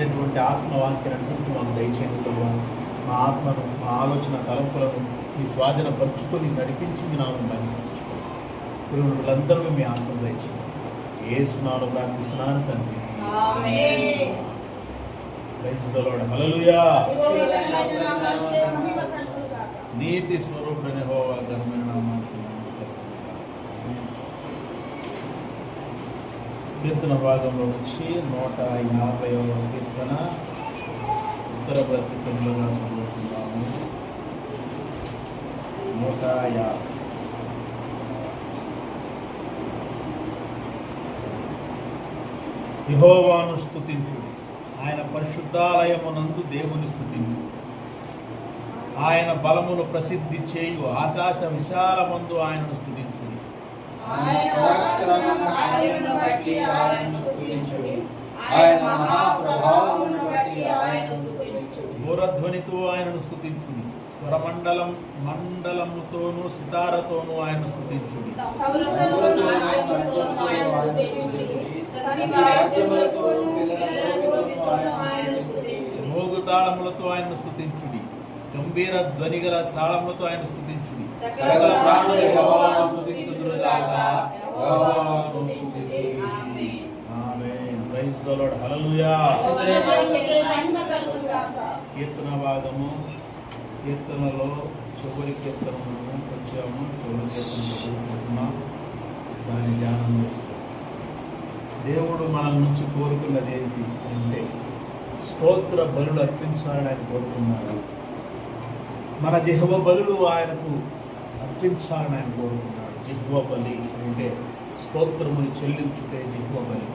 వినేటటువంటి ఆత్మవాక్యాన్ని మాకు దయచేయండి. మా ఆత్మను, మా ఆలోచన తలంపులను మీ స్వాధీనపరుచుకొని నడిపించి మీ నామం బంధించుకోండి. వీళ్ళందరూ మీ ఆత్మ దయచేయండి. యేసునామములో ప్రార్థిస్తున్నాను తండ్రి. Praise the lord. హల్లెలూయా. నీతి స్వరూపుడైన యెహోవా ఘనమైన నామానికి కీర్తన భాగంలో నుంచి 150వ కీర్తన ఉత్తర ప్రతికములుగా చదువుతున్నాము. 150. యెహోవాను స్తుతించుడి, ఆయన పరిశుద్ధాలయమునందు దేవుని స్తుతించు. ఆయన బలమును ప్రసిద్ధి చేయు ఆకాశ విశాలమందు ఆయనను స్తుతించుడి. మూరధ్వనితో ఆయనను స్తుతించుడి. మండలముతోనూ సితారతోనూ ఆయన స్తుతించుడి. మోగు తాళములతో ఆయన స్తుతించుడి. గంభీర ధ్వని గల తాళములతో ఆయన స్తుతించుడి. సకల ప్రాణులు యెహోవాను స్తుతించుదురుగాక. Amen. Praise the lord. Hallelujah. కీర్తన భాగము, కీర్తనలో చివరి కీర్తనను వచ్చాము. చివరి కీర్తన చదువుకుంటున్నాం. దాని ధ్యానం చేస్తాం. దేవుడు మన నుంచి కోరుకున్నది ఏంటి అంటే స్తోత్ర బలులు అర్పించాలని ఆయన కోరుకున్నాడు. మన జిహ్వ బలులు ఆయనకు అర్పించాలని ఆయన కోరుకున్నాడు. జిహ్వ బలి అంటే స్తోత్రములు చెల్లించుటే జిహ్వ బలి.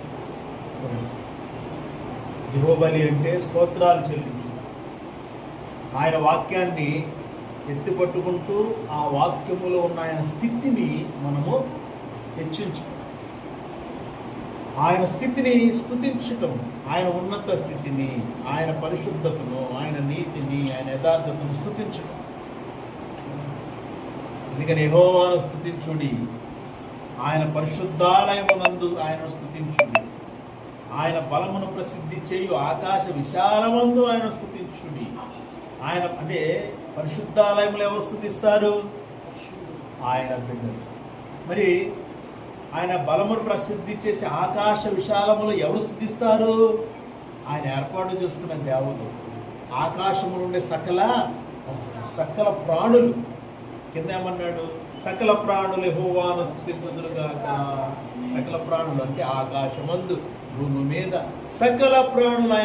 జిహ్వ బలి అంటే స్తోత్రాలు చెల్లించు. ఆయన వాక్యాన్ని ఎత్తిపట్టుకుంటూ ఆ వాక్యములో ఉన్న ఆయన స్థితిని మనము హెచ్చించు. ఆయన స్థితిని స్తుతించటం, ఆయన ఉన్నత స్థితిని, ఆయన పరిశుద్ధతను, ఆయన నీతిని, ఆయన యథార్థతను స్తుతించటం. అందుకని యెహోవాను స్తుతించుడి, ఆయన పరిశుద్ధాలయమునందు ఆయనను స్తుతించుడి. ఆయన బలమును ప్రసిద్ధి చేయు ఆకాశ విశాలమందు ఆయన స్తుతించుడి. ఆయన అంటే పరిశుద్ధాలయములు ఎవరు స్తుతిస్తారు? ఆయన బిడ్డలు. మరి ఆయన బలమును ప్రసిద్ధి చేసి ఆకాశ విశాలములు ఎవరు స్తుతిస్తారు? ఆయన ఏర్పాటు చేసుకున్న దేవుడు. ఆకాశము నుండి సకల ప్రాణులు, కింద ఏమన్నాడు? సకల ప్రాణులు యెహోవాను స్తుతించుదురుగాక. సకల ప్రాణులు అంటే ఆకాశమందు, భూమి మీద సకల ప్రాణులు